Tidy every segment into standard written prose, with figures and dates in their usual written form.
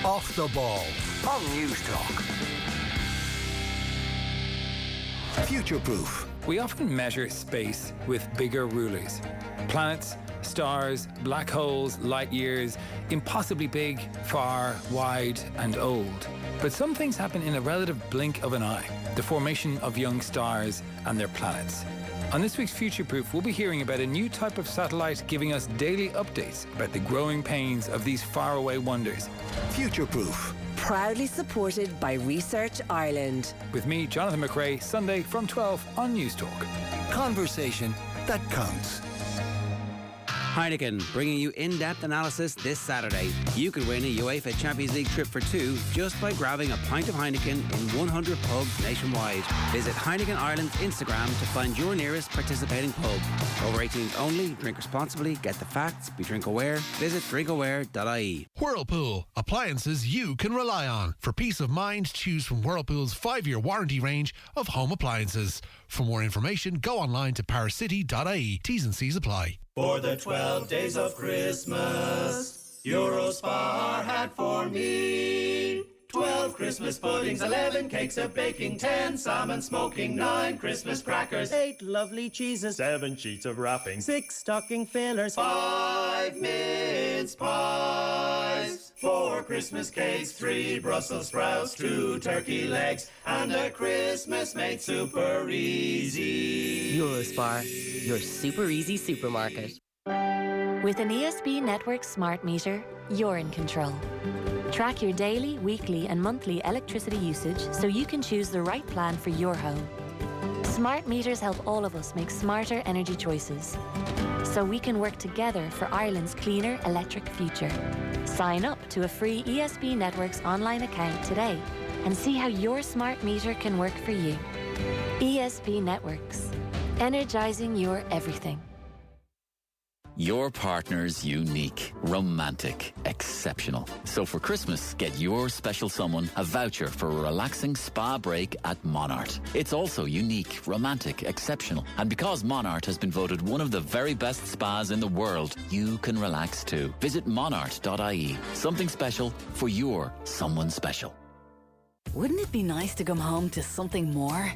Off the Ball on News Talk. Future-proof. We often measure space with bigger rulers. Planets, stars, black holes, light years, impossibly big, far, wide and old. But some things happen in a relative blink of an eye. The formation of young stars and their planets. On this week's Future Proof, we'll be hearing about a new type of satellite giving us daily updates about the growing pains of these faraway wonders. Future Proof. Proudly supported by Research Ireland. With me, Jonathan McRae, Sunday from 12 on News Talk. Conversation that counts. Heineken, bringing you in-depth analysis this Saturday. You could win a UEFA Champions League trip for two just by grabbing a pint of Heineken in 100 pubs nationwide. Visit Heineken Ireland's Instagram to find your nearest participating pub. Over 18s only, drink responsibly, get the facts, be drink aware. Visit drinkaware.ie. Whirlpool, appliances you can rely on. For peace of mind, choose from Whirlpool's 5-year warranty range of home appliances. For more information, go online to powercity.ie. T's and C's apply. For the 12 days of Christmas, Eurospar had for me 12 Christmas puddings, 11 cakes of baking, 10 salmon smoking, 9 Christmas crackers, 8 lovely cheeses, 7 sheets of wrapping, 6 stocking fillers, 5 mince pies, 4 Christmas cakes, 3 Brussels sprouts, 2 turkey legs, and a Christmas made super easy. Eurospar, your super easy supermarket. With an ESB Network smart meter, you're in control. Track your daily, weekly and monthly electricity usage so you can choose the right plan for your home. Smart meters help all of us make smarter energy choices, so we can work together for Ireland's cleaner electric future. Sign up to a free ESB Networks online account today and see how your smart meter can work for you. ESB Networks, energizing your everything. Your partner's unique, romantic, exceptional. So for Christmas, get your special someone a voucher for a relaxing spa break at Monart. It's also unique, romantic, exceptional. And because Monart has been voted one of the very best spas in the world, you can relax too. Visit monart.ie. Something special for your someone special. Wouldn't it be nice to come home to something more?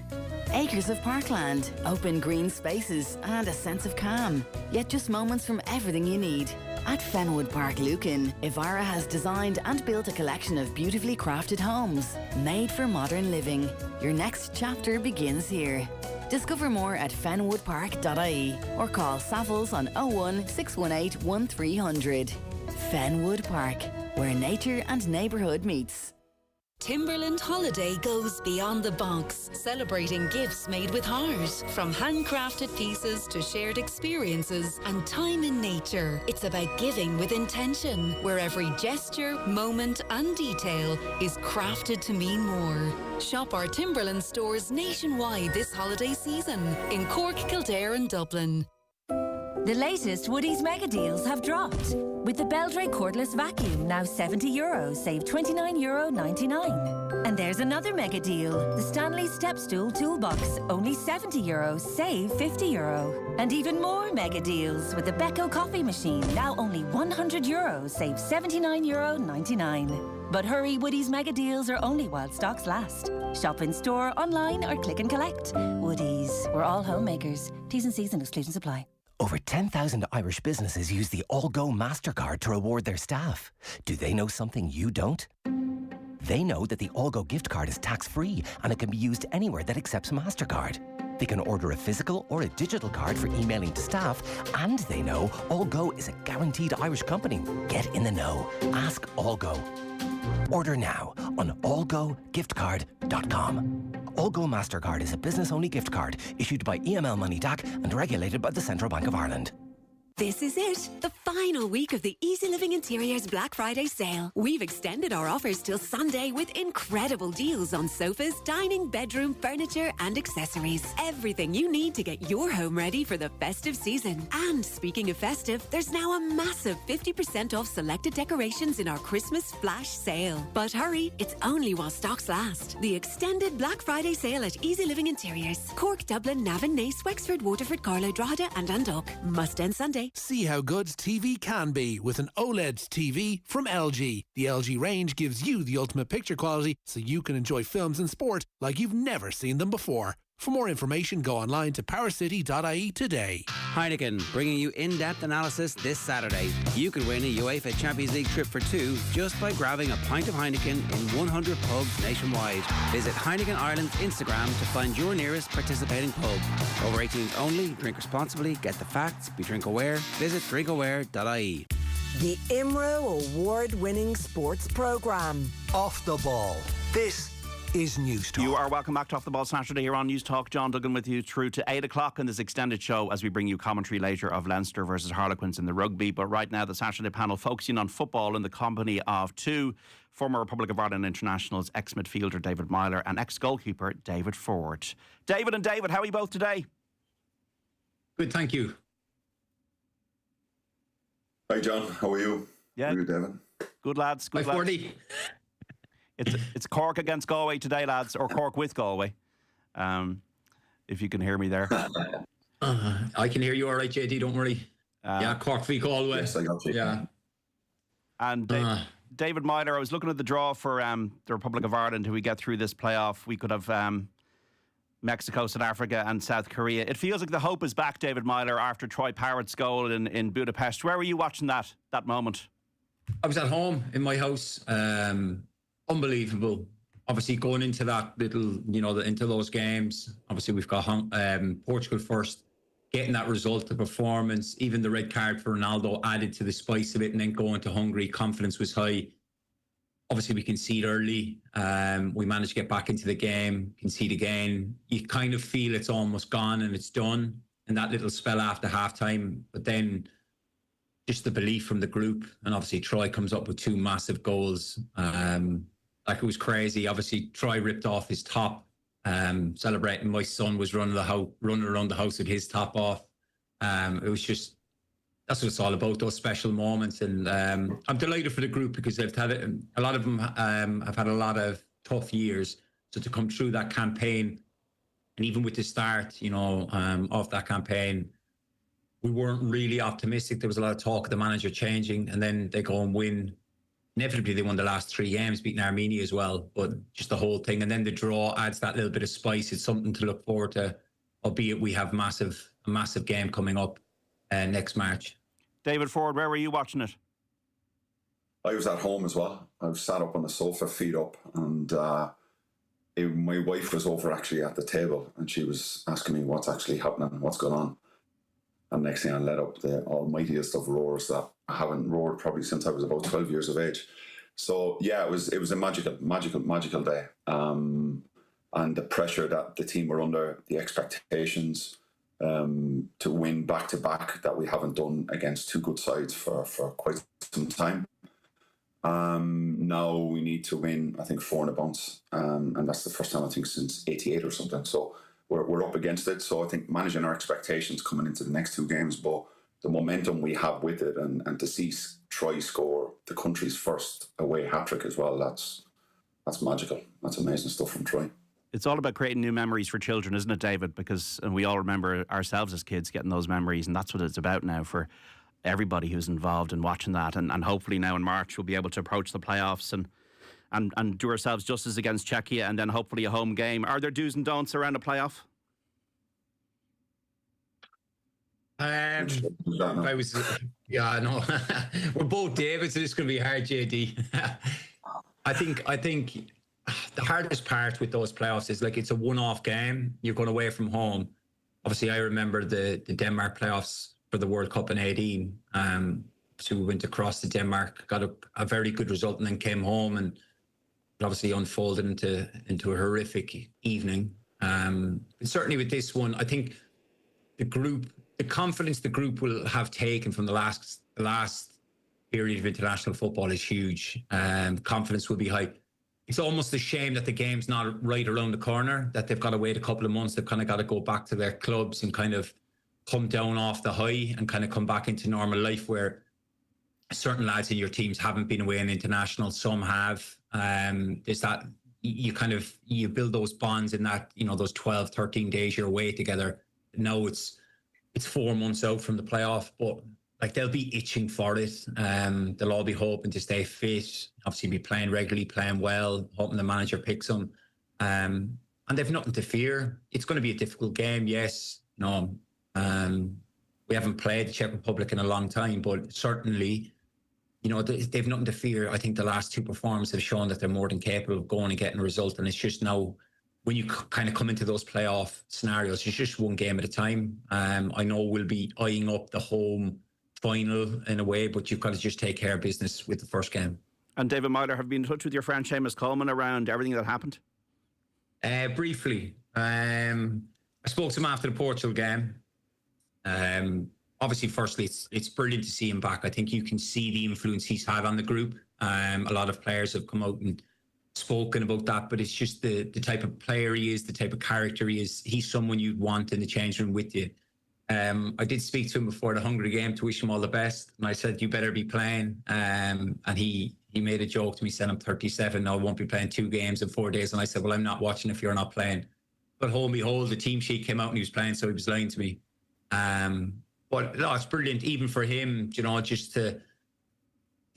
Acres of parkland, open green spaces and a sense of calm. Yet just moments from everything you need. At Fenwood Park, Lucan, Ivara has designed and built a collection of beautifully crafted homes made for modern living. Your next chapter begins here. Discover more at fenwoodpark.ie or call Savills on 01 618 1300. Fenwood Park, where nature and neighbourhood meets. Timberland Holiday goes beyond the box, celebrating gifts made with heart. From handcrafted pieces to shared experiences and time in nature. It's about giving with intention, where every gesture, moment and detail is crafted to mean more. Shop our Timberland stores nationwide this holiday season in Cork, Kildare and Dublin. The latest Woodies mega deals have dropped. With the Beldray cordless vacuum, now €70, save €29.99. And there's another mega deal. The Stanley Step Stool Toolbox, only €70, save €50. And even more mega deals with the Beko coffee machine, now only €100, save €79.99. But hurry, Woodies mega deals are only while stocks last. Shop in store, online or click and collect. Woodies, we're all homemakers. T's and C's and exclusions apply. Over 10,000 Irish businesses use the All-Go MasterCard to reward their staff. Do they know something you don't? They know that the All-Go gift card is tax-free and it can be used anywhere that accepts MasterCard. They can order a physical or a digital card for emailing to staff, and they know All-Go is a guaranteed Irish company. Get in the know. Ask All-Go. Order now on allgogiftcard.com. All-Go MasterCard is a business-only gift card issued by EML Money DAC and regulated by the Central Bank of Ireland. This is it, the final week of the Easy Living Interiors Black Friday sale. We've extended our offers till Sunday with incredible deals on sofas, dining, bedroom, furniture and accessories. Everything you need to get your home ready for the festive season. And speaking of festive, there's now a massive 50% off selected decorations in our Christmas flash sale. But hurry, it's only while stocks last. The extended Black Friday sale at Easy Living Interiors. Cork, Dublin, Navan, Naas, Wexford, Waterford, Carlow, Drogheda and Dundalk. Must end Sunday. Holiday? See how good TV can be with an OLED TV from LG. The LG range gives you the ultimate picture quality so you can enjoy films and sport like you've never seen them before. For more information, go online to powercity.ie today. Heineken, bringing you in-depth analysis this Saturday. You could win a UEFA Champions League trip for two just by grabbing a pint of Heineken in 100 pubs nationwide. Visit Heineken Ireland's Instagram to find your nearest participating pub. Over 18s only, drink responsibly, get the facts, be drink aware. Visit drinkaware.ie. The IMRO award-winning sports programme. Off the ball. This is News Talk. You are welcome back to Off the Ball Saturday here on News Talk. John Duggan with you through to 8 o'clock in this extended show as we bring you commentary later of Leinster versus Harlequins in the rugby. But right now, the Saturday panel focusing on football in the company of two former Republic of Ireland internationals, ex-midfielder David Meyler and ex-goalkeeper David Forde. David and David, how are you both today? Good, thank you. Hi, John. How are you? Yeah. How are you, David? Good, lads. Good, lads. 40. It's Cork against Galway today, lads, or Cork with Galway. If you can hear me there. I can hear you all right, JD, don't worry. Yeah, Cork v Galway. Yes, I got you. Yeah. And David Meyler, I was looking at the draw for the Republic of Ireland, who we get through this playoff. We could have Mexico, South Africa and South Korea. It feels like the hope is back, David Meyler, after Troy Parrott's goal in Budapest. Where were you watching that moment? I was at home in my house. Unbelievable. Obviously, going into that little, into those games, obviously we've got Portugal first, getting that result, the performance, even the red card for Ronaldo added to the spice of it, and then going to Hungary, confidence was high. Obviously, we concede early. We managed to get back into the game, concede again. You kind of feel it's almost gone and it's done in that little spell after halftime. But then just the belief from the group, and obviously Troy comes up with two massive goals. It was crazy. Obviously, Troy ripped off his top, celebrating. My son was running around the house with his top off. It was just, that's what it's all about, those special moments. And I'm delighted for the group because they've had it. A lot of them have had a lot of tough years. So to come through that campaign, and even with the start, of that campaign, we weren't really optimistic. There was a lot of talk of the manager changing, and then they go and win. Inevitably, they won the last 3 games, beating Armenia as well. But just the whole thing, and then the draw adds that little bit of spice. It's something to look forward to, albeit we have a massive game coming up next March. David Forde, where were you watching it? I was at home as well. I was sat up on the sofa, feet up, and my wife was over actually at the table, and she was asking me what's actually happening, what's going on. And next thing I let up the almightiest of roars that I haven't roared probably since I was about 12 years of age. So yeah, it was a magical day. And the pressure that the team were under, the expectations to win back to back that we haven't done against two good sides for quite some time. Now we need to win, I think, 4 in a bounce, and that's the first time I think since '88 or something. So we're up against it. So I think managing our expectations coming into the next 2 games, but the momentum we have with it, and to see Troy score the country's first away hat-trick as well, that's magical. That's amazing stuff from Troy. It's all about creating new memories for children, isn't it, David? And we all remember ourselves as kids getting those memories, and that's what it's about now for everybody who's involved in watching that. And hopefully now in March we'll be able to approach the playoffs and do ourselves justice against Czechia, and then hopefully a home game. Are there do's and don'ts around a playoff? We're both David, so this is going to be hard, JD. I think the hardest part with those playoffs is it's a one-off game. You're going away from home. Obviously, I remember the Denmark playoffs for the World Cup in 2018. So we went across to Denmark, got a very good result, and then came home, and it obviously unfolded into a horrific evening. But certainly with this one, I think the confidence the group will have taken from the last period of international football is huge. Confidence will be high. It's almost a shame that the game's not right around the corner, that they've got to wait a couple of months. They've kind of got to go back to their clubs and kind of come down off the high and kind of come back into normal life, where certain lads in your teams haven't been away in international. Some have. There's that you build those bonds in that, those 12, 13 days you're away together. Now it's it's 4 months out from the playoff, but like they'll be itching for it. They'll all be hoping to stay fit, obviously be playing regularly, playing well, hoping the manager picks them. And they've nothing to fear. It's going to be a difficult game, yes. We haven't played the Czech Republic in a long time, but certainly, they've nothing to fear. I think the last 2 performances have shown that they're more than capable of going and getting a result. And it's just now, when you kind of come into those playoff scenarios, it's just one game at a time. I know we'll be eyeing up the home final in a way, but you've got to just take care of business with the first game. And David Meyler, have you been in touch with your friend Seamus Coleman around everything that happened? Briefly. I spoke to him after the Portugal game. Obviously, firstly, it's brilliant to see him back. I think you can see the influence he's had on the group. A lot of players have come out and spoken about that, but it's just the type of player he is, the type of character he is. He's someone you'd want in the change room with you. I did speak to him before the Hungary game to wish him all the best, and I said, you better be playing. And he made a joke to me, said, I'm 37 now, I won't be playing 2 games in 4 days. And I said, well, I'm not watching if you're not playing. But hold and behold, the team sheet came out and he was playing, so he was lying to me. But no, it's brilliant, even for him, just the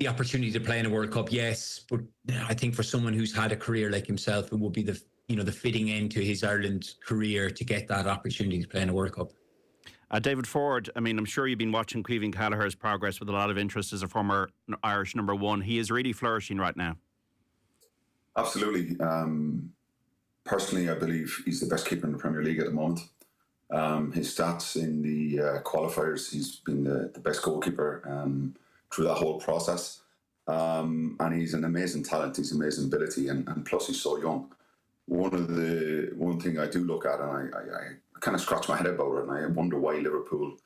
opportunity to play in a World Cup, yes. But I think for someone who's had a career like himself, it would be the fitting end to his Ireland career to get that opportunity to play in a World Cup. David Forde, I'm sure you've been watching Caoimhín Gallagher's progress with a lot of interest as a former Irish number 1. He is really flourishing right now. Absolutely. Personally, I believe he's the best keeper in the Premier League at the moment. His stats in the qualifiers, he's been the best goalkeeper through that whole process. And he's an amazing talent, he's amazing ability, and plus he's so young. One thing I do look at, and I kind of scratch my head about it, and I wonder why Liverpool,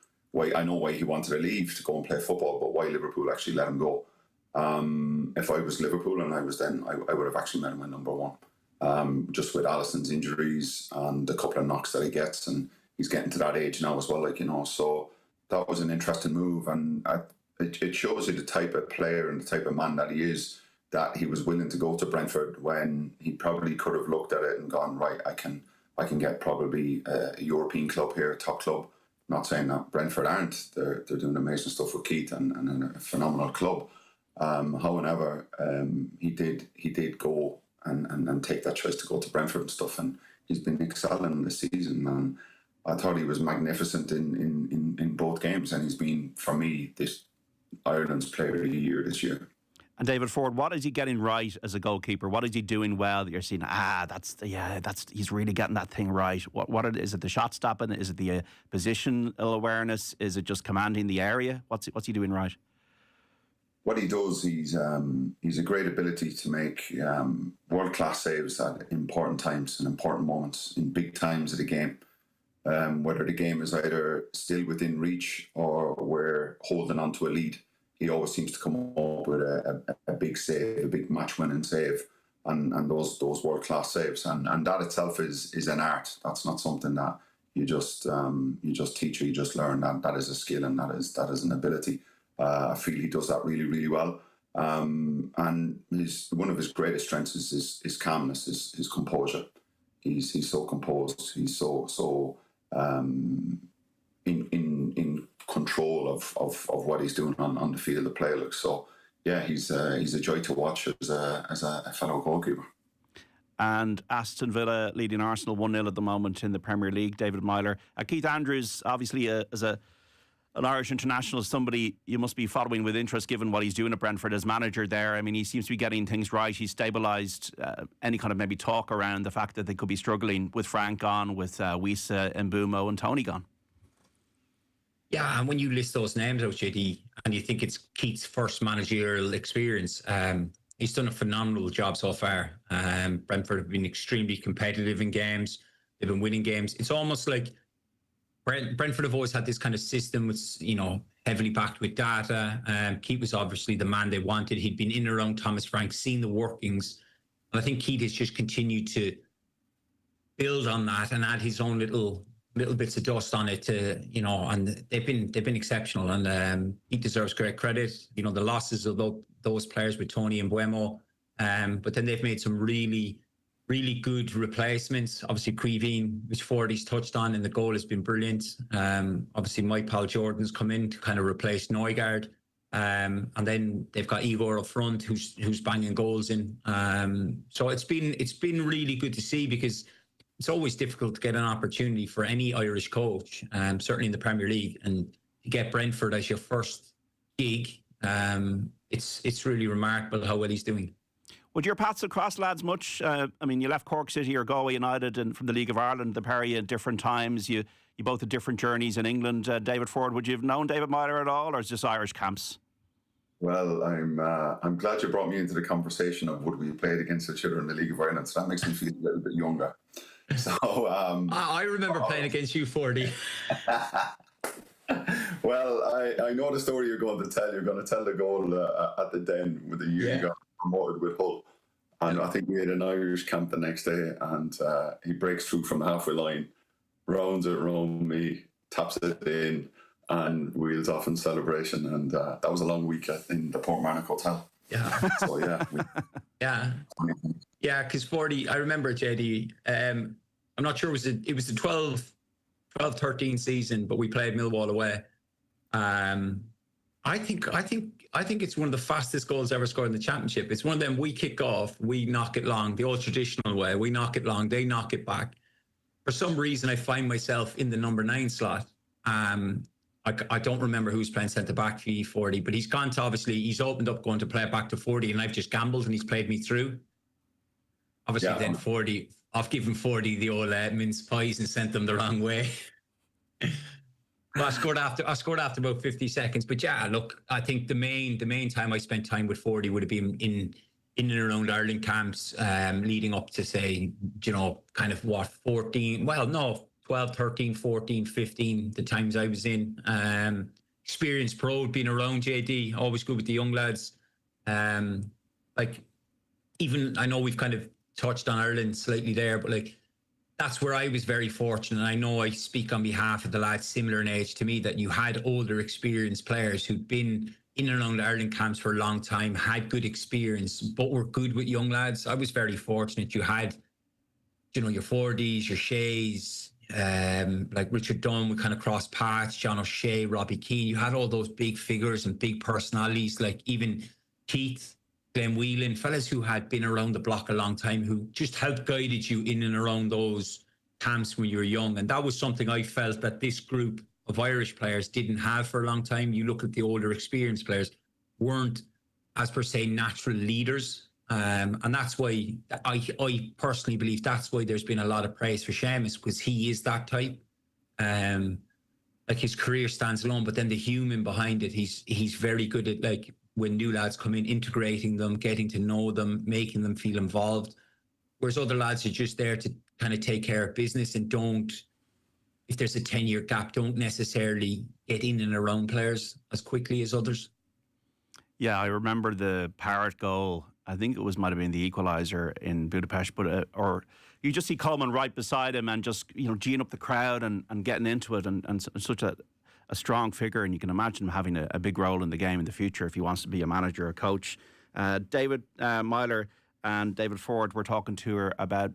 I know why he wanted to leave to go and play football, but why Liverpool actually let him go. If I was Liverpool and I was then, I would have actually made him my number 1. Just with Alisson's injuries and a couple of knocks that he gets, and he's getting to that age now as well, so that was an interesting move, and it shows you the type of player and the type of man that he is, that he was willing to go to Brentford when he probably could have looked at it and gone, right, I can get probably a European club here, a top club. Not saying that Brentford aren't. They're doing amazing stuff with Keith and a phenomenal club. However, he did go and take that choice to go to Brentford and stuff, and he's been excelling this season. And I thought he was magnificent in both games, and he's been, for me, this Ireland's player of the year this year. And David Forde, what is he getting right as a goalkeeper? What is he doing well that you're seeing? He's really getting that thing right. Is it the shot stopping? Is it the positional awareness? Is it just commanding the area? What's he doing right? What he does, he's a great ability to make world-class saves at important times and important moments in big times of the game. Whether the game is either still within reach or we're holding on to a lead, he always seems to come up with a big save, a big match-winning save, and those world-class saves. And that itself is an art. That's not something that you just teach or you just learn. That is a skill, and that is an ability. I feel he does that really, really well. And one of his greatest strengths is his calmness, his composure. He's so composed. He's so in control of what he's doing on the field of play. So yeah, he's a joy to watch as a fellow goalkeeper. And Aston Villa leading Arsenal 1-0 at the moment in the Premier League. David Meyler, Keith Andrews, obviously as an Irish international, somebody you must be following with interest given what he's doing at Brentford as manager there. He seems to be getting things right. He's stabilised any kind of maybe talk around the fact that they could be struggling with Frank gone, with Wissa, Mbumo and Tony gone. Yeah, and when you list those names out, JD, and you think it's Keith's first managerial experience, he's done a phenomenal job so far. Brentford have been extremely competitive in games. They've been winning games. It's almost like Brentford have always had this kind of system with, heavily backed with data. Keith was obviously the man they wanted. He'd been in and around Thomas Frank, seen the workings. And I think Keith has just continued to build on that and add his own little bits of dust on it and they've been exceptional, and he deserves great credit. The losses of those players with Tony and Mbumo, but then they've made some really really good replacements. Obviously, Queeveen, which Fordy's touched on, and the goal has been brilliant. Obviously, my pal Jordan's come in to kind of replace Neugaard. And then they've got Igor up front, who's banging goals in. So it's been really good to see, because it's always difficult to get an opportunity for any Irish coach, certainly in the Premier League, and to get Brentford as your first gig. It's really remarkable how well he's doing. Would your paths cross, lads, much? I mean, you left Cork City or Galway United and from the League of Ireland, the pair of you at different times. You both had different journeys in England. David Forde, would you have known David Meyler at all, or is this Irish camps? Well, I'm glad you brought me into the conversation of would we have played against each other in the League of Ireland. So that makes me feel a little bit younger. So I remember playing against you, Fordy. Well, I know the story you're going to tell. You're going to tell the goal at the Den with the year you got promoted with Hull. And I think we had an Irish camp the next day, and he breaks through from the halfway line, rounds it around me, taps it in, and wheels off in celebration. And that was a long week in the Portmarnock Hotel. Yeah. So, yeah. Yeah, because 40, I remember, JD, I'm not sure, it was the 12-13 season, but we played Millwall away. I think it's one of the fastest goals ever scored in the championship. It's one of them, we kick off, we knock it long, the old traditional way. We knock it long, they knock it back. For some reason, I find myself in the number 9 slot. I don't remember who's playing centre-back for E40, but he's gone to, obviously, he's opened up going to play back to 40, and I've just gambled and he's played me through. Obviously, then 40, I've given 40 the old mince pies and sent them the wrong way. But I scored after about 50 seconds. But yeah, look, I think the main time I spent time with 40 would have been in and around Ireland camps, leading up to, say, kind of what, 14, well, no, 12, 13, 14, 15, the times I was in. Experienced pro, being around JD, always good with the young lads. Even, I know we've kind of touched on Ireland slightly there, but that's where I was very fortunate. I know I speak on behalf of the lads similar in age to me, that you had older experienced players who'd been in and around Ireland camps for a long time, had good experience, but were good with young lads. I was very fortunate. You had, your Fordies, your Shays, like Richard Dunn, we kind of crossed paths, John O'Shea, Robbie Keane. You had all those big figures and big personalities, like even Keith, Glenn Whelan, fellas who had been around the block a long time, who just helped guided you in and around those camps when you were young. And that was something I felt that this group of Irish players didn't have for a long time. You look at the older experienced players, weren't, as per se, natural leaders. And that's why I personally believe that's why there's been a lot of praise for Seamus, because he is that type. His career stands alone, but then the human behind it, he's very good at, when new lads come in, integrating them, getting to know them, making them feel involved. Whereas other lads are just there to kind of take care of business and don't, if there's a 10-year gap, don't necessarily get in and around players as quickly as others. Yeah, I remember the Parrott goal. I think it might have been the equaliser in Budapest, but or you just see Coleman right beside him and just, geeing up the crowd and getting into it, and such a strong figure, and you can imagine him having a big role in the game in the future if he wants to be a manager or coach. David Meyler and David Forde were talking to her about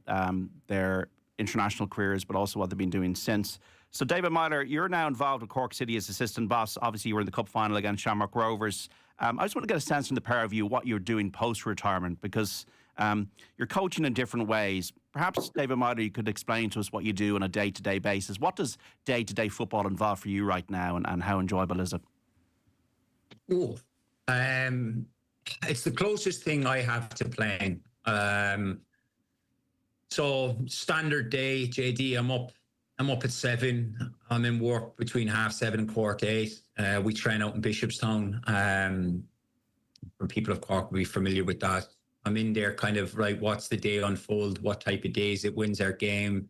their international careers, but also what they've been doing since. So David Meyler, you're now involved with Cork City as assistant boss. Obviously, you were in the cup final against Shamrock Rovers. I just want to get a sense from the pair of you what you're doing post-retirement, because you're coaching in different ways. Perhaps, David Meyler, you could explain to us what you do on a day-to-day basis. What does day-to-day football involve for you right now, and how enjoyable is it? It's the closest thing I have to playing. So standard day, JD, I'm up at 7. I'm in work between 7:30 and 8:15. We train out in Bishopstown. For people of Cork will be familiar with that. I'm in there kind of, right, what's the day unfold? What type of days it wins our game?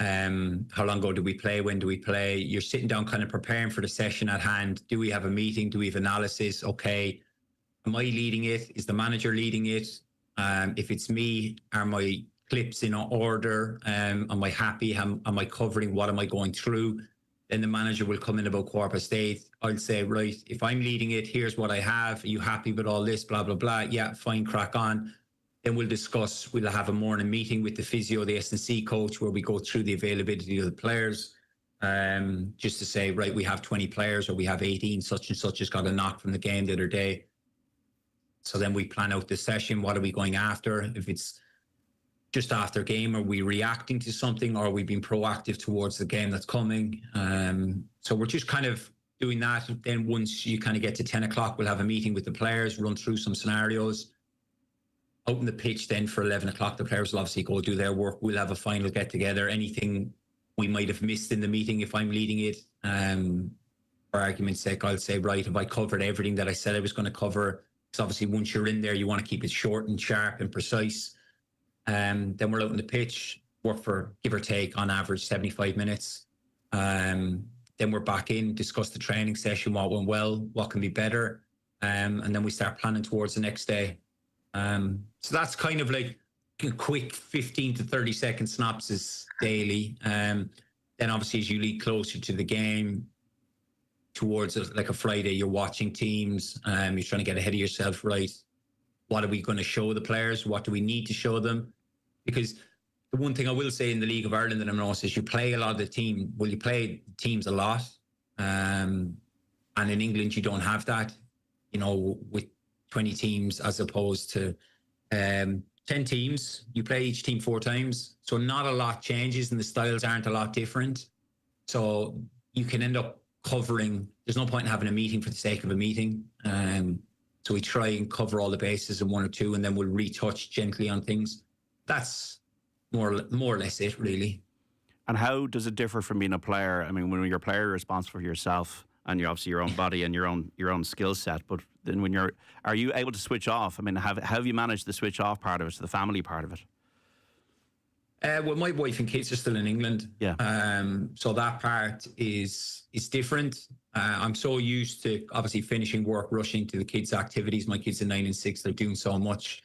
How long ago do we play? When do we play? You're sitting down kind of preparing for the session at hand. Do we have a meeting? Do we have analysis? Okay. Am I leading it? Is the manager leading it? If it's me, are my clips in order? Am I happy? Am I covering? What am I going through? Then the manager will come in about 8:15. I'll say, right, if I'm leading it, here's what I have. Are you happy with all this? Blah, blah, blah. Yeah, fine, crack on. Then we'll have a morning meeting with the physio, the S&C coach, where we go through the availability of the players, just to say, right, we have 20 players or we have 18, such and such has got a knock from the game the other day. So then we plan out the session. What are we going after? If it's just after game, are we reacting to something, or are we being proactive towards the game that's coming? So we're just kind of doing that. Then once you kind of get to 10 o'clock, we'll have a meeting with the players, run through some scenarios. Out on the pitch then for 11 o'clock, the players will obviously go do their work. We'll have a final get together. Anything we might have missed in the meeting, if I'm leading it, for argument's sake, I'll say, right, have I covered everything that I said I was going to cover? Because obviously once you're in there, you want to keep it short and sharp and precise. Then we're out on the pitch, work for, give or take, on average, 75 minutes. Then we're back in, discuss the training session, what went well, what can be better. And then we start planning towards the next day. So that's kind of like a quick 15 to 30 second synopsis daily. Then obviously as you lead closer to the game, towards like a Friday, you're watching teams, you're trying to get ahead of yourself, right? What are we going to show the players? What do we need to show them? Because the one thing I will say in the League of Ireland that I'm noticed is you play a lot of the team. Well, you play teams a lot. And in England, you don't have that, you know, with 20 teams as opposed to 10 teams. You play each team 4 times. So not a lot changes and the styles aren't a lot different. So you can end up covering, there's no point in having a meeting for the sake of a meeting. So we try and cover all the bases in 1 or 2, and then we'll retouch gently on things. That's more or less it, really. And how does it differ from being a player? I mean, when you're a player, you're responsible for yourself and you're obviously your own body and your own skill set. But then when are you able to switch off? I mean, how have you managed the switch off part of it, the family part of it? Well, my wife and kids are still in England. Yeah. So that part is different. I'm so used to obviously finishing work, rushing to the kids' activities. My kids are 9 and 6. They're doing so much.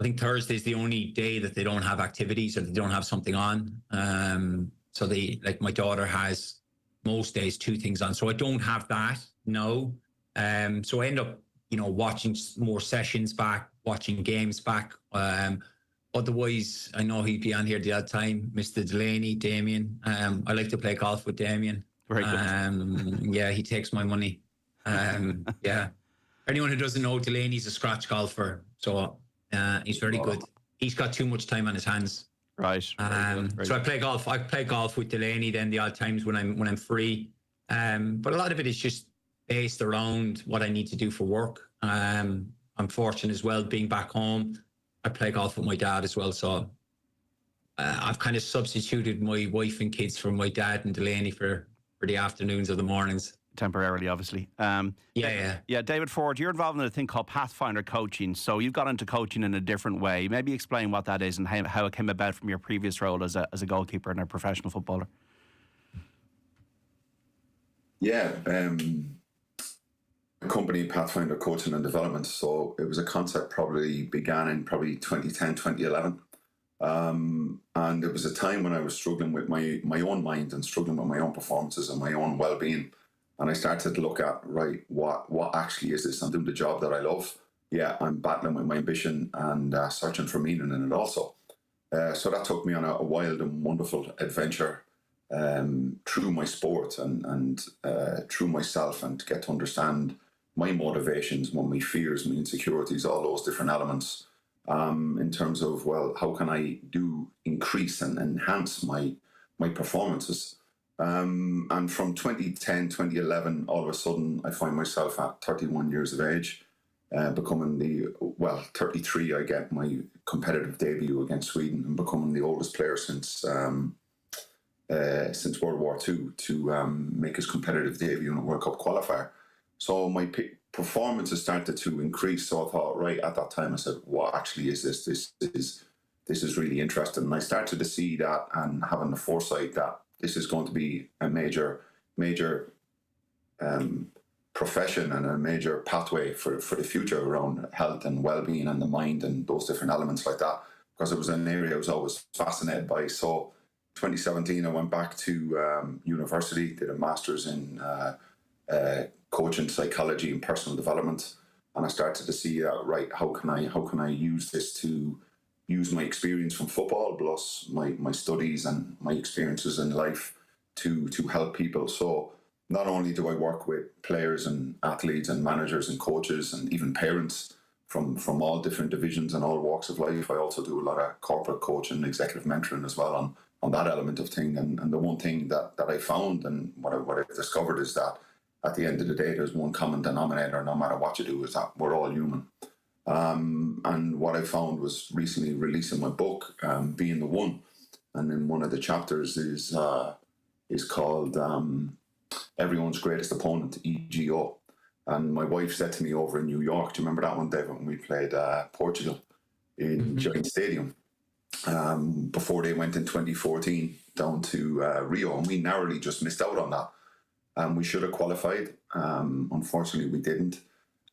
I think Thursday is the only day that they don't have activities or they don't have something on. So they, like my daughter has most days 2 things on. So I don't have that, no. So I end up, you know, watching more sessions back, watching games back. Otherwise, I know he'd be on here the odd time. Mr. Delaney, Damien. I like to play golf with Damien. Very good. Yeah, he takes my money. Yeah. Anyone who doesn't know, Delaney's a scratch golfer. So he's very good. He's got too much time on his hands. Right. So I play golf. I play golf with Delaney then the odd times when I'm free. But a lot of it is just based around what I need to do for work. I'm fortunate as well being back home. I play golf with my dad as well, so I've kind of substituted my wife and kids for my dad and Delaney for the afternoons or the mornings. Temporarily, obviously. Yeah, David Forde, you're involved in a thing called Pathfinder Coaching. So you've got into coaching in a different way. Maybe explain what that is and how it came about from your previous role as a goalkeeper and a professional footballer. Yeah, company Pathfinder Coaching and Development. So it was a concept probably began in 2010, 2011. And it was a time when I was struggling with my own mind and struggling with my own performances and my own well-being. And I started to look at, right, what actually is this? I'm doing the job that I love. Yeah, I'm battling with my ambition and searching for meaning in it also. So that took me on a wild and wonderful adventure through my sport and through myself, and to get to understand my motivations, my fears, my insecurities, all those different elements in terms of, well, how can I increase and enhance my performances? And from 2010, 2011, all of a sudden, I find myself at 31 years of age, becoming 33, I get my competitive debut against Sweden and becoming the oldest player since World War II to make his competitive debut in a World Cup qualifier. So my performance has started to increase. So I thought, right, at that time, I said, what actually is this? This is really interesting. And I started to see that and having the foresight that this is going to be a major profession and a major pathway for the future around health and well-being and the mind and those different elements like that, because it was an area I was always fascinated by. So 2017, I went back to university, did a master's in coaching, psychology and personal development. And I started to see that, right, how can I use this to use my experience from football plus my studies and my experiences in life to help people. So not only do I work with players and athletes and managers and coaches and even parents from all different divisions and all walks of life, I also do a lot of corporate coaching, executive mentoring as well on that element of thing. And the one thing that I found and what I've discovered is that at the end of the day, there's one common denominator, no matter what you do, is that we're all human. And what I found was recently releasing my book, Being the One. And then one of the chapters is called Everyone's Greatest Opponent, EGO. And my wife said to me over in New York, do you remember that one, David, when we played Portugal in Giant Stadium? Before they went in 2014 down to Rio, and we narrowly just missed out on that. We should have qualified. Unfortunately, we didn't.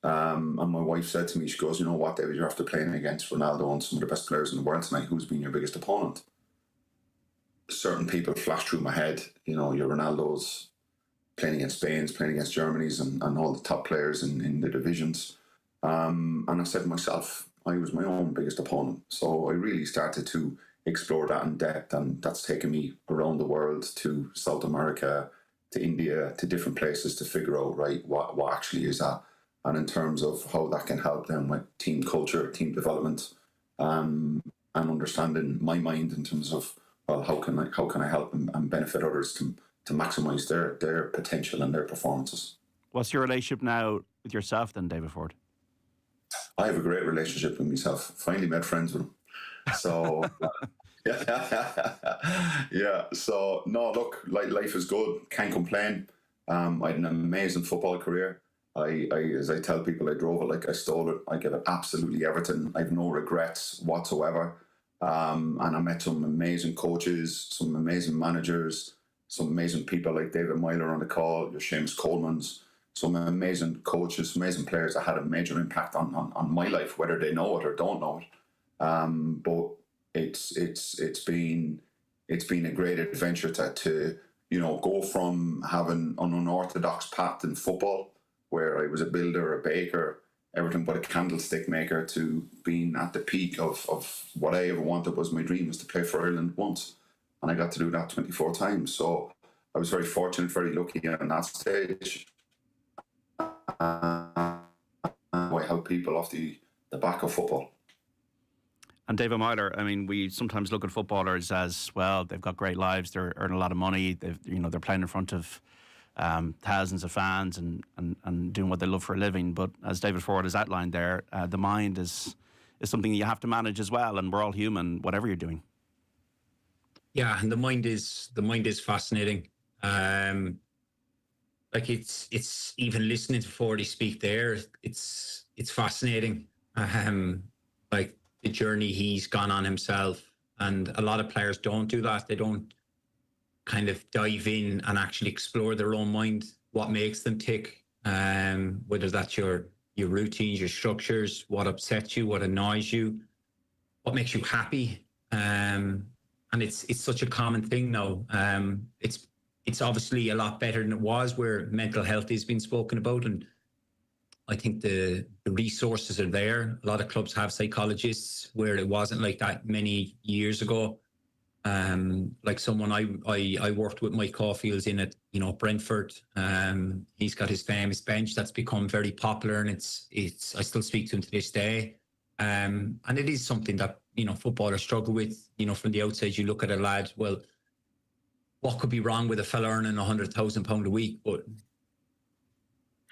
And my wife said to me, she goes, you know what, David, you're after playing against Ronaldo and some of the best players in the world tonight. Who's been your biggest opponent? Certain people flashed through my head. You know, your Ronaldo's playing against Spain's, playing against Germany's and all the top players in the divisions. And I said to myself, I was my own biggest opponent. So I really started to explore that in depth, and that's taken me around the world to South America, to India, to different places to figure out, right, what actually is that. And in terms of how that can help them with team culture, team development, and understanding my mind in terms of, well, how can I help and benefit others to maximise their potential and their performances. What's your relationship now with yourself then, David Forde? I have a great relationship with myself. Finally made friends with him. So, yeah. So, no, look, life is good. Can't complain. I had an amazing football career. I, as I tell people, I drove it like I stole it. I give it absolutely everything. I have no regrets whatsoever. And I met some amazing coaches, some amazing managers, some amazing people like David Meyler on the call, your Seamus Coleman's, some amazing coaches, some amazing players that had a major impact on my life, whether they know it or don't know it. But it's been a great adventure to go from having an unorthodox path in football, where I was a builder, a baker, everything but a candlestick maker, to being at the peak of what I ever wanted. Was my dream was to play for Ireland once, and I got to do that 24 times. So I was very fortunate, very lucky at that stage. I help people off the back of football. And David Meyler, I mean, we sometimes look at footballers as, well, they've got great lives, they're earning a lot of money, they're playing in front of thousands of fans and doing what they love for a living. But as David Forde has outlined there, the mind is something you have to manage as well, and we're all human, whatever you're doing. Yeah, and the mind is fascinating. Like it's even listening to Forde speak there, it's fascinating. Like the journey he's gone on himself, and a lot of players don't do that. They don't kind of dive in and actually explore their own mind, what makes them tick, whether that's your routines, your structures, what upsets you, what annoys you, what makes you happy. And it's such a common thing now. It's obviously a lot better than it was, where mental health has been spoken about, and I think the resources are there. A lot of clubs have psychologists, where it wasn't like that many years ago. Like someone I worked with, Mike Caulfield's in at Brentford. He's got his famous bench that's become very popular, and it's I still speak to him to this day. And it is something that footballers struggle with. From the outside, you look at a lad. Well, what could be wrong with a fella earning £100,000 a week? But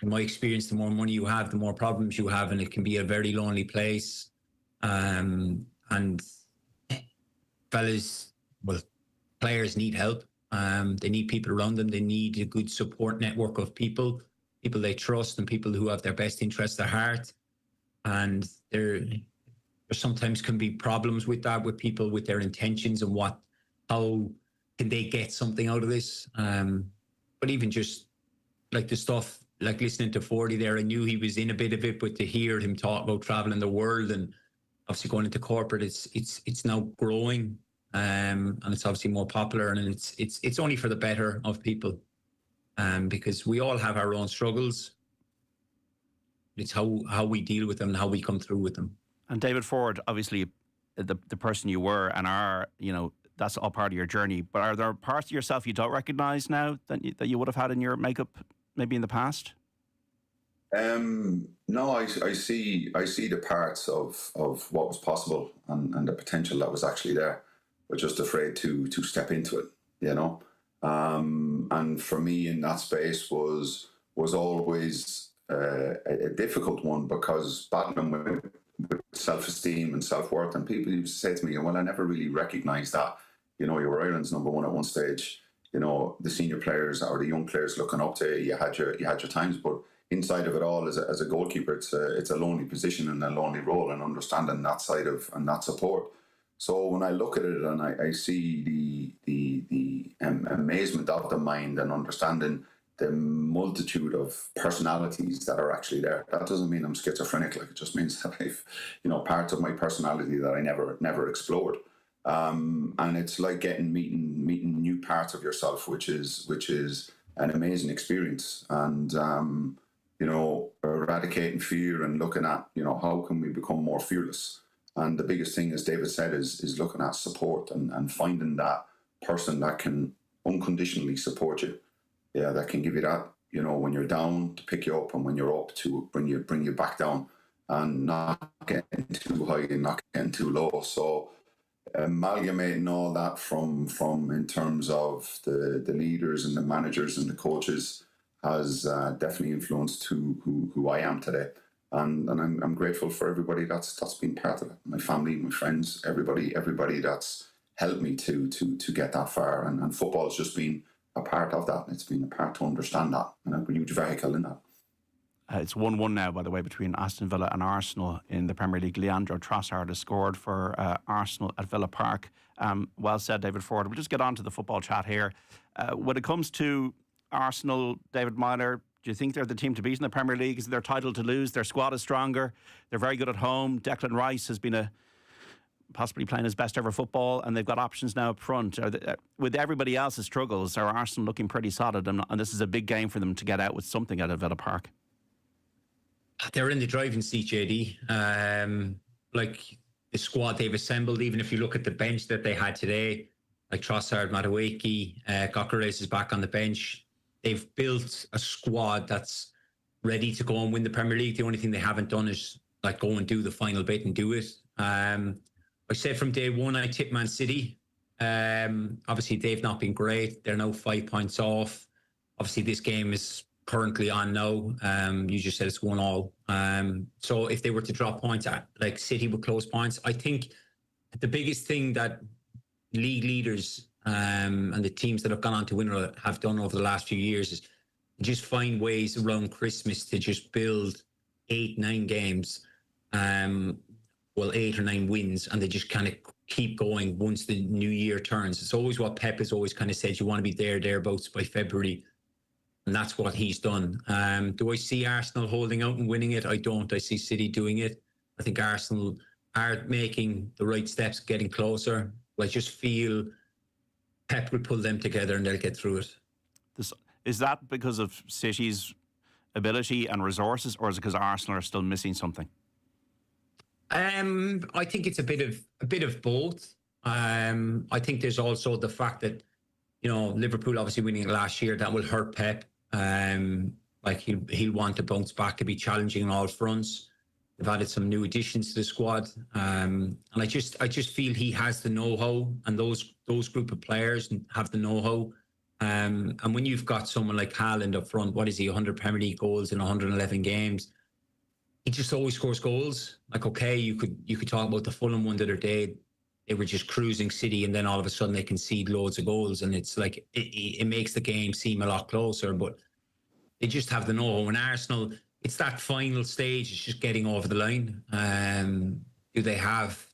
in my experience, the more money you have, the more problems you have, and it can be a very lonely place. And players need help. They need people around them. They need a good support network of people they trust, and people who have their best interests at heart. And there sometimes can be problems with that, with people with their intentions and how can they get something out of this. But even just like the stuff, like listening to Forde there, I knew he was in a bit of it, but to hear him talk about traveling the world and obviously going into corporate, it's now growing, and it's obviously more popular, and it's only for the better of people, because we all have our own struggles. It's how we deal with them and how we come through with them. And David Forde, obviously, the person you were and are, that's all part of your journey. But are there parts of yourself you don't recognise now that you would have had in your makeup, maybe in the past? No, I see the parts of what was possible and the potential that was actually there, but just afraid to step into it, and for me in that space was always a difficult one, because battling with self-esteem and self-worth, and people used to say to me, well, I never really recognised that, you were Ireland's number one at one stage, the senior players or the young players looking up to you, you had your times, but inside of it all, as a goalkeeper, it's a lonely position and a lonely role, and understanding that side of and that support. So when I look at it and I see the amazement of the mind and understanding the multitude of personalities that are actually there, that doesn't mean I'm schizophrenic. Like, it just means that I've parts of my personality that I never explored. And it's like meeting new parts of yourself, which is an amazing experience. And eradicating fear and looking at, how can we become more fearless? And the biggest thing, as David said, is looking at support and finding that person that can unconditionally support you. Yeah, that can give you that, when you're down, to pick you up, and when you're up, to bring you back down, and not getting too high and not getting too low. So amalgamating all that from in terms of the leaders and the managers and the coaches has definitely influenced who I am today, and I'm grateful for everybody that's been part of it. My family, my friends, everybody that's helped me to get that far, and football's just been a part of that. It's been a part to understand that, and a huge vehicle in that. It's 1-1 now, by the way, between Aston Villa and Arsenal in the Premier League. Leandro Trossard has scored for Arsenal at Villa Park. Well said, David Forde. We'll just get on to the football chat here. When it comes to Arsenal, David Meyler, do you think they're the team to beat in the Premier League? Is it their title to lose? Their squad is stronger. They're very good at home. Declan Rice has been possibly playing his best ever football, and they've got options now up front. With everybody else's struggles, are Arsenal looking pretty solid? And this is a big game for them to get out with something out of Villa Park. They're in the driving seat, JD. Like the squad they've assembled, even if you look at the bench that they had today, like Trossard, Madueke, Gyökeres is back on the bench. They've built a squad that's ready to go and win the Premier League. The only thing they haven't done is like go and do the final bit and do it. I said from day one, I tipped Man City. Obviously, they've not been great. They're now 5 points off. Obviously, this game is currently on now. You just said it's 1-1. So if they were to drop points, like City would close points. I think the biggest thing that league leaders and the teams that have gone on to win have done over the last few years is just find ways around Christmas to just build 8-9 games, 8 or 9 wins, and they just kind of keep going once the new year turns. It's always what Pep has always kind of said, you want to be thereabouts by February, and that's what he's done. Do I see Arsenal holding out and winning it? I don't. I see City doing it. I think Arsenal are making the right steps, getting closer. I just feel Pep will pull them together and they'll get through it. Is that because of City's ability and resources, or is it because Arsenal are still missing something? I think it's a bit of both. I think there's also the fact that, Liverpool obviously winning it last year, that will hurt Pep. He'll want to bounce back to be challenging on all fronts. They've added some new additions to the squad, and I just feel he has the know-how, and those group of players have the know-how. And when you've got someone like Haaland up front, what is he, 100 Premier League goals in 111 games? He just always scores goals. Like, okay, you could talk about the Fulham one the other day. They were just cruising City, and then all of a sudden they concede loads of goals, and it's like it makes the game seem a lot closer. But they just have the know-how. And Arsenal, it's that final stage. It's just getting over the line. Do they have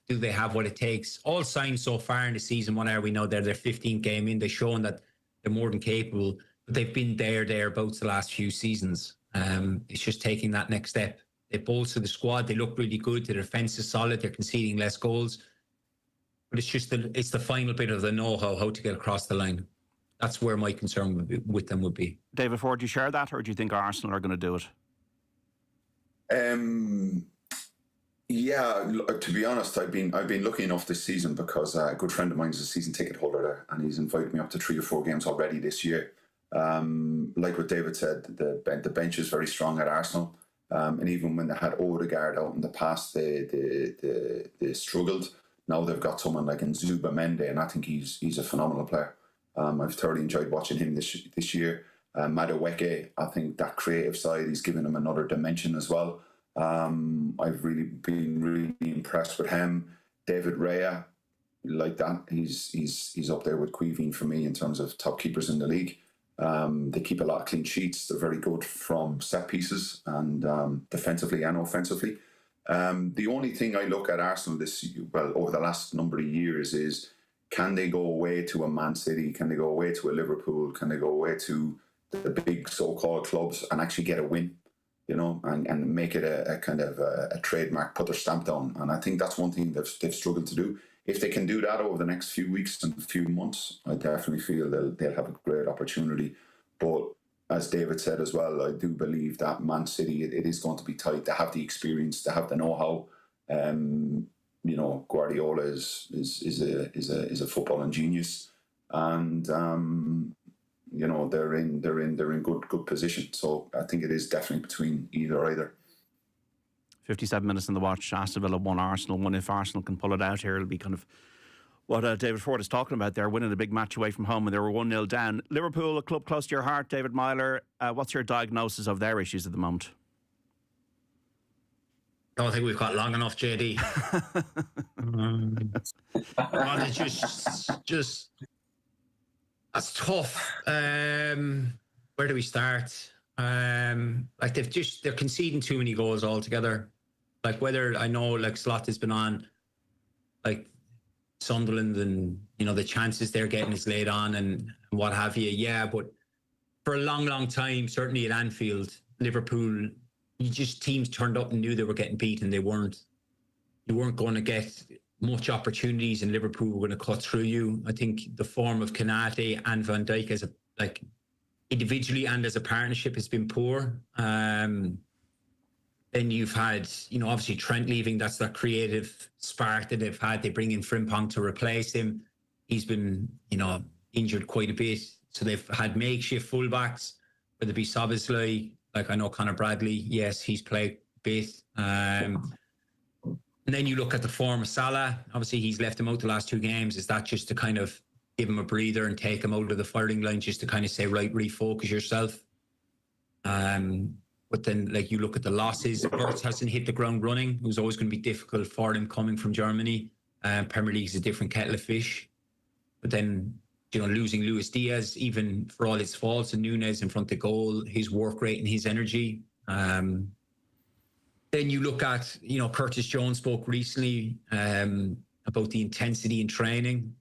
what it takes? All signs so far in the season. What are we now? They're their 15th game in. They've shown that they're more than capable. But they've been thereabouts the last few seasons. It's just taking that next step. They bolster the squad. They look really good. Their defence is solid. They're conceding less goals. But it's the final bit of the know-how, how to get across the line. That's where my concern with them would be. David Forde, do you share that, or do you think Arsenal are going to do it? Yeah, to be honest, I've been lucky enough this season because a good friend of mine is a season ticket holder there, and he's invited me up to 3 or 4 games already this year. Like what David said, the bench is very strong at Arsenal, and even when they had Odegaard out in the past, they struggled. Now they've got someone like Nzuba Mende, and I think he's a phenomenal player. I've thoroughly enjoyed watching him this year. Madueke, I think that creative side, he's given him another dimension as well. I've been really impressed with him. David Raya, like that, he's up there with Queeveen for me in terms of top keepers in the league. They keep a lot of clean sheets. They're very good from set pieces and defensively and offensively. The only thing I look at Arsenal over the last number of years is, can they go away to a Man City? Can they go away to a Liverpool? Can they go away to the big so-called clubs and actually get a win? And make it a kind of a trademark, put their stamp down. And I think that's one thing they've struggled to do. If they can do that over the next few weeks and few months, I definitely feel they'll have a great opportunity. But as David said as well, I do believe that Man City, it is going to be tight. They have the experience, they have the know-how. Guardiola is a footballing genius, and they're in good position. So I think it is definitely between either. 57 minutes in the watch. Aston Villa 1, Arsenal 1. If Arsenal can pull it out here, it'll be kind of what David Forde is talking about there, winning a big match away from home when they were 1-0 down. Liverpool, a club close to your heart, David Meyler. What's your diagnosis of their issues at the moment? I don't think we've got long enough, JD. Just that's tough. Where do we start? They're conceding too many goals altogether. I know Slot has been on Sunderland, and the chances they're getting is laid on and what have you. Yeah, but for a long time, certainly at Anfield, Liverpool, teams turned up and knew they were getting beaten. You weren't going to get much opportunities, and Liverpool were going to cut through you. I think the form of Konate and Van Dijk as individually and as a partnership has been poor. Then you've had, obviously Trent leaving. That's that creative spark that they've had. They bring in Frimpong to replace him. He's been, injured quite a bit. So they've had makeshift fullbacks, whether it be Szoboszlai, I know Conor Bradley. Yes, he's played a bit. And then you look at the form of Salah. Obviously, he's left him out the last 2 games. Is that just to kind of give him a breather and take him out of the firing line, just to kind of say, right, refocus yourself? But then, you look at the losses. Wirtz hasn't hit the ground running. It was always going to be difficult for him coming from Germany. Premier League is a different kettle of fish. But then, losing Luis Diaz, even for all its faults, and Núñez in front of goal, his work rate and his energy. Then you look at, Curtis Jones spoke recently about the intensity in training.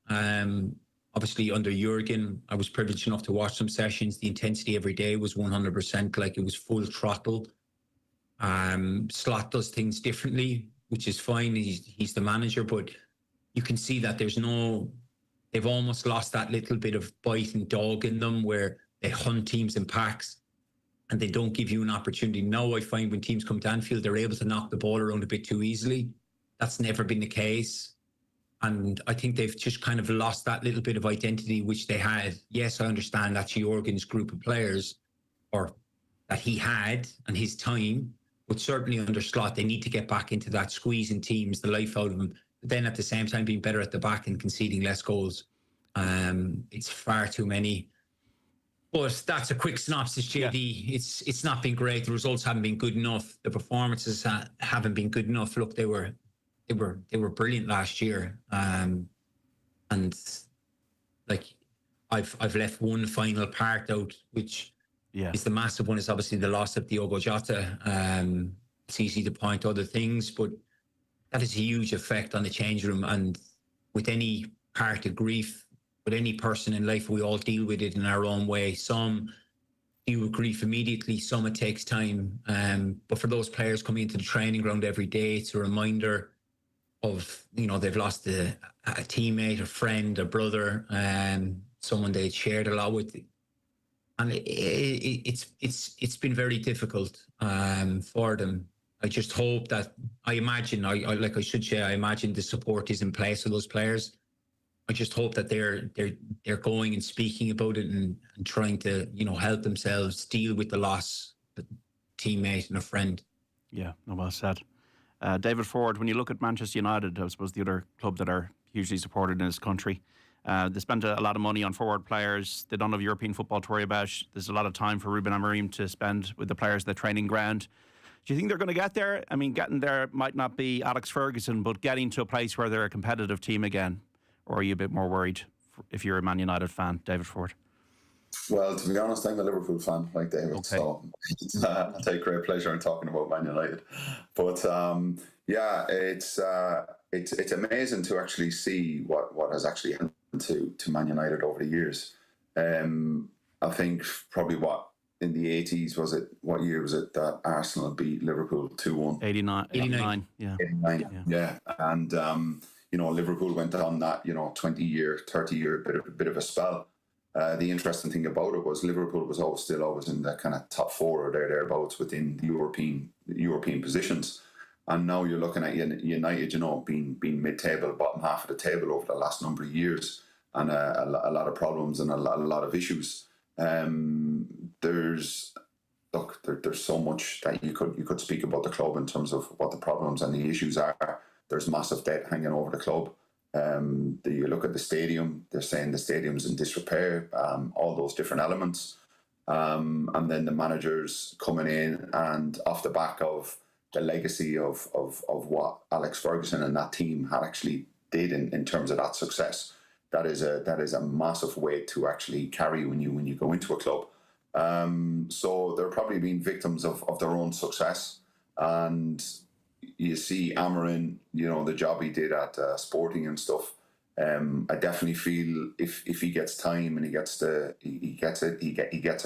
Obviously, under Jurgen, I was privileged enough to watch some sessions. The intensity every day was 100%, it was full throttle. Slot does things differently, which is fine. He's the manager, but you can see that they've almost lost that little bit of bite and dog in them, where they hunt teams in packs and they don't give you an opportunity. Now I find when teams come to Anfield, they're able to knock the ball around a bit too easily. That's never been the case. And I think they've just kind of lost that little bit of identity which they had. Yes, I understand that's Jurgen's group of players, or that he had and his time, but certainly under Slot, they need to get back into that, squeezing teams, the life out of them, but then at the same time being better at the back and conceding less goals. It's far too many. But that's a quick synopsis, JD. Yeah. It's not been great. The results haven't been good enough. The performances haven't been good enough. Look, they were brilliant last year. And I've left one final part out, which is the massive one, is obviously the loss of Diogo Jota. It's easy to point to other things, but that is a huge effect on the change room. And with any part of grief, with any person in life, we all deal with it in our own way. Some deal with grief immediately, some it takes time. But for those players coming into the training ground every day, it's a reminder of, they've lost a teammate, a friend, a brother, someone they shared a lot with. And it's been very difficult for them. I just hope that, I imagine the support is in place for those players. I just hope that they're going and speaking about it and trying to, help themselves deal with the loss of a teammate and a friend. Yeah, no, well said. David Forde, when you look at Manchester United, I suppose the other club that are hugely supported in this country, they spend a lot of money on forward players. They don't have European football to worry about. There's a lot of time for Ruben Amorim to spend with the players at the training ground. Do you think they're going to get there? I mean, getting there might not be Alex Ferguson, but getting to a place where they're a competitive team again. Or are you a bit more worried if you're a Man United fan, David Forde? Well, to be honest, I'm a Liverpool fan, like David, so I take great pleasure in talking about Man United. But it's amazing to actually see what has actually happened to Man United over the years. I think probably in the 80s what year was it that Arsenal beat Liverpool 2-1? 89. Yeah. 89. Yeah. And Liverpool went on that 20-year, 30-year bit of a spell. The interesting thing about it was Liverpool was always in the kind of top four or thereabouts within the European positions. And now you're looking at United, being mid-table, bottom half of the table over the last number of years, and a lot of problems and a lot of issues. There's so much that you could speak about the club in terms of what the problems and the issues are. There's massive debt hanging over the club. You look at the stadium, they're saying the stadium's in disrepair, all those different elements. And then the managers coming in, and off the back of the legacy of what Alex Ferguson and that team had actually did in terms of that success. That is a massive weight to actually carry when you go into a club. So they're probably being victims of their own success. And you see Amorim, the job he did at Sporting and stuff. I definitely feel if he gets time and he gets it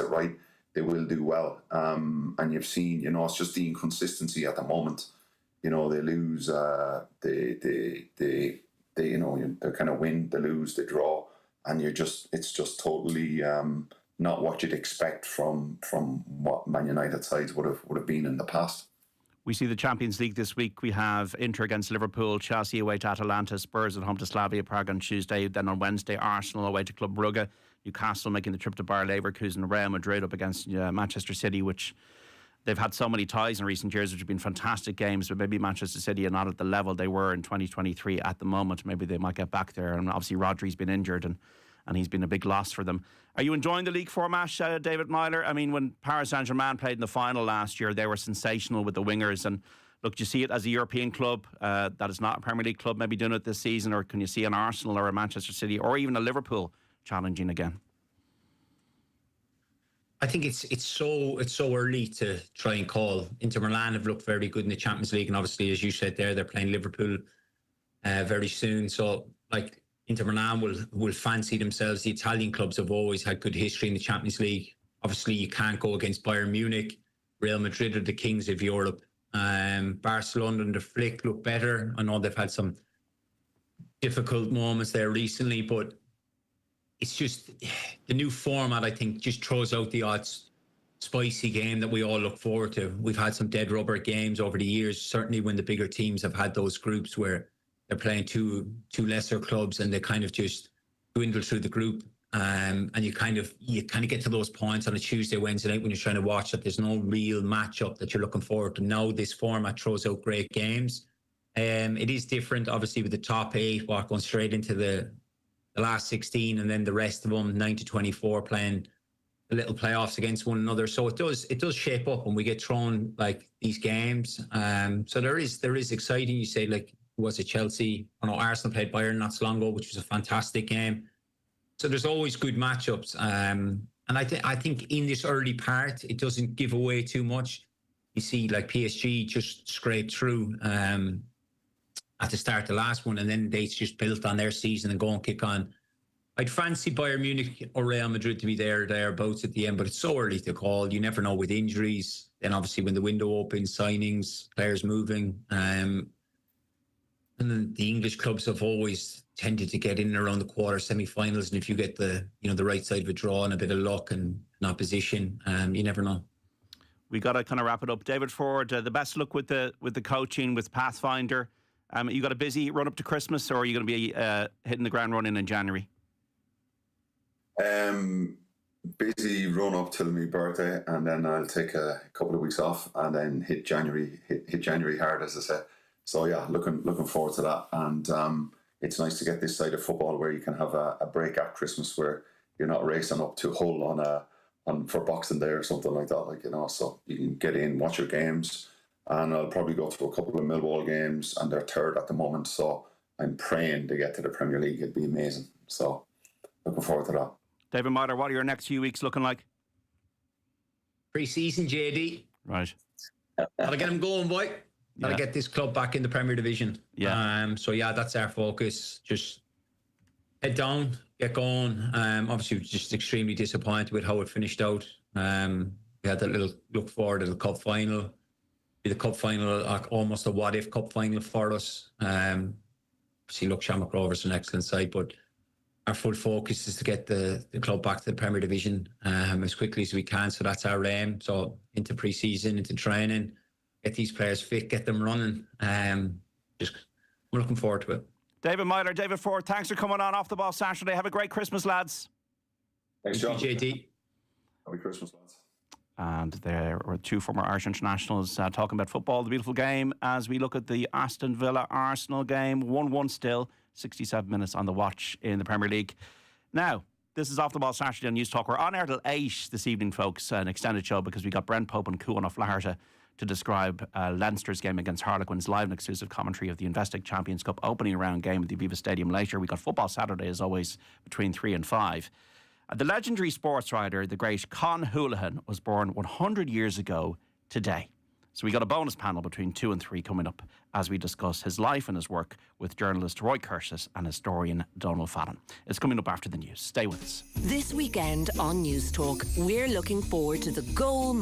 right, they will do well. And you've seen, it's just the inconsistency at the moment. They lose, they kind of win, they lose, they draw, and it's just totally not what you'd expect from what Man United sides would have been in the past. We see the Champions League this week. We have Inter against Liverpool, Chelsea away to Atalanta, Spurs at home to Slavia Prague on Tuesday. Then on Wednesday, Arsenal away to Club Brugge, Newcastle making the trip to Bayer Leverkusen, Real Madrid up against Manchester City, which they've had so many ties in recent years, which have been fantastic games, but maybe Manchester City are not at the level they were in 2023 at the moment. Maybe they might get back there. And obviously Rodri's been injured and he's been a big loss for them. Are you enjoying the league format, David Meyler? I mean, when Paris Saint-Germain played in the final last year, they were sensational with the wingers. And look, do you see it as a European club that is not a Premier League club maybe doing it this season? Or can you see an Arsenal or a Manchester City or even a Liverpool challenging again? I think it's so early to try and call. Inter Milan have looked very good in the Champions League, and obviously, as you said there, they're playing Liverpool very soon. So, Inter Milan will fancy themselves. The Italian clubs have always had good history in the Champions League. Obviously, you can't go against Bayern Munich. Real Madrid are the kings of Europe. Barcelona and the Flick look better. I know they've had some difficult moments there recently, but it's just the new format, I think, just throws out the odd spicy game that we all look forward to. We've had some dead rubber games over the years, certainly when the bigger teams have had those groups where they're playing two lesser clubs and they kind of just dwindle through the group. And you kind of get to those points on a Tuesday, Wednesday night when you're trying to watch that there's no real matchup that you're looking forward to. Now this format throws out great games. It is different, obviously, with the top 8 going straight into the last 16, and then the rest of them 9 to 24 playing the little playoffs against one another. So it does shape up when we get thrown these games. So there is exciting. You say was it Chelsea? I know Arsenal played Bayern not so long ago, which was a fantastic game. So there's always good matchups. And I think in this early part, it doesn't give away too much. You see PSG just scraped through at the start of the last one, and then they just built on their season and go and kick on. I'd fancy Bayern Munich or Real Madrid to be thereabouts at the end, but it's so early to call. You never know with injuries. Then obviously when the window opens, signings, players moving. And then the English clubs have always tended to get in and around the quarter semi-finals. And if you get the right side of a draw and a bit of luck and an opposition, you never know. we got to kind of wrap it up. David Forde, the best luck with the coaching, with Pathfinder. You got a busy run up to Christmas, or are you going to be hitting the ground running in January? Busy run up till my birthday, and then I'll take a couple of weeks off, and then hit January hard, as I say. So yeah, looking forward to that. And it's nice to get this side of football where you can have a break at Christmas, where you're not racing up to Hull on for Boxing Day or something like that. So you can get in, watch your games, and I'll probably go to a couple of Millwall games, and they're third at the moment. So I'm praying to get to the Premier League. It'd be amazing. So looking forward to that. David Meyler, what are your next few weeks looking like? Pre-season, JD. Right. Gotta get them going, boy. Gotta get this club back in the Premier Division. Yeah. So that's our focus. Just head down, get going. Obviously, we're just extremely disappointed with how it finished out. We had that little look forward to the cup final. The cup final, almost a what-if cup final for us. See, look, Shamrock Rovers an excellent side, but our full focus is to get the club back to the Premier Division as quickly as we can. So that's our aim. So into pre-season, into training, get these players fit, get them running. We're looking forward to it. David Meyler, David Forde, thanks for coming on Off the Ball Saturday. Have a great Christmas, lads. Thanks, John. JD. Happy Christmas, lads. And there were two former Irish internationals talking about football, the beautiful game, as we look at the Aston Villa-Arsenal game. 1-1 still, 67 minutes on the watch in the Premier League. Now, this is Off the Ball Saturday on News Talk. We're on air till 8 this evening, folks, an extended show, because we got Brent Pope and Cuan O'Flaherty to describe Leinster's game against Harlequins, live and exclusive commentary of the Investec Champions Cup opening round game at the Aviva Stadium later. We got Football Saturday, as always, between 3 and 5. The legendary sports writer, the great Con Houlihan, was born 100 years ago today. So we got a bonus panel between 2 and 3 coming up as we discuss his life and his work with journalist Roy Curtis and historian Donald Fallon. It's coming up after the news. Stay with us. This weekend on News Talk, we're looking forward to the goal